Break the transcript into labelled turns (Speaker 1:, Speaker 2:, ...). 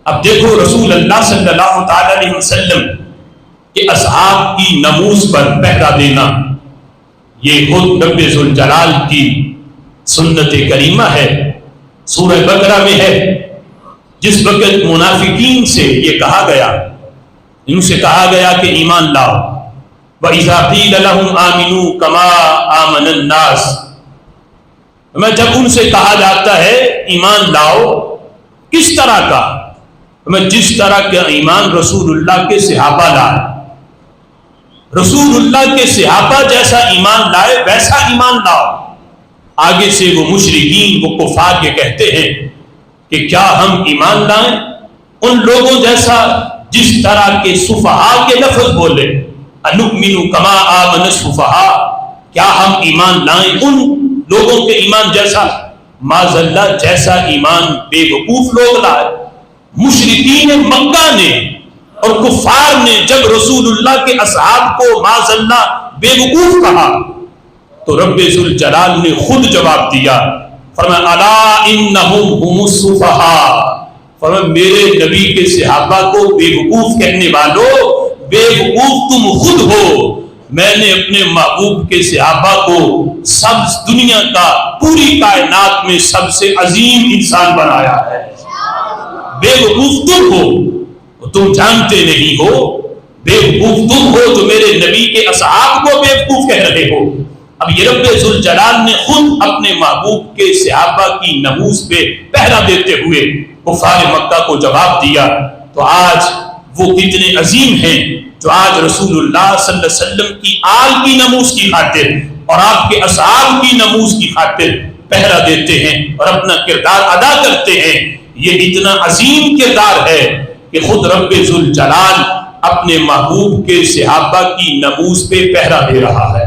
Speaker 1: اب دیکھو رسول اللہ صلی اللہ تعالی علیہ وسلم کے اصحاب کی نموز پر پہرا دینا یہ خود رب ذوالجلال کی سنت کریمہ ہے۔ سورہ بقرہ میں ہے، جس وقت منافقین سے یہ کہا گیا، ان سے کہا گیا کہ ایمان لاؤ، وَإِذَا قِيلَ لَهُمْ آمِنُوا كَمَا آمَنَ النَّاسِ، میں جب ان سے کہا جاتا ہے ایمان لاؤ، کس طرح کا؟ میں جس طرح کا ایمان رسول اللہ کے صحابہ لائے، رسول اللہ کے صحابہ جیسا ایمان لائے ویسا ایمان لاؤ۔ آگے سے وہ مشرکین، وہ کفار کے کہتے ہیں کہ کیا ہم ایمان لائیں ان لوگوں جیسا جس طرح کے سفہاء کے لفظ بولے، انؤمن کما آمن السفہاء، کیا ہم ایمان لائیں ان لوگوں کے ایمان جیسا؟ معاذ اللہ جیسا ایمان بے وقوف لوگ لائے۔ مشرکین مکہ نے اور کفار نے جب رسول اللہ کے اصحاب کو معاذ اللہ بے وقوف کہا تو رب ذوالجلال نے خود جواب دیا، فرمایا الا انہم هم السفہاء، فرمایا میرے نبی کے صحابہ کو بے وقوف کہنے والوں، بے وقوف تم خود ہو۔ میں نے اپنے محبوب کے صحابہ کو سب دنیا کا، پوری کائنات میں سب سے عظیم انسان بنایا ہے۔ بے وقوف تم ہو، تم جانتے نہیں ہو، بے وقوف تم ہو جو میرے نبی کے اصحاب کو بے وقوف کہہ رہے ہو۔ اب یہ رب ذوالجلال نے خود اپنے محبوب کے صحابہ کی نموز پہ پہرا دیتے ہوئے کفار مکہ کو جواب دیا۔ تو آج وہ کتنے عظیم ہیں جو آج رسول اللہ صلی اللہ علیہ وسلم کی آل کی نموز کی خاطر اور آپ کے اصحاب کی نموز کی خاطر پہرا دیتے ہیں اور اپنا کردار ادا کرتے ہیں۔ یہ اتنا عظیم کردار ہے کہ خود رب ذوالجلال اپنے محبوب کے صحابہ کی نموز پہ پہرا دے رہا ہے۔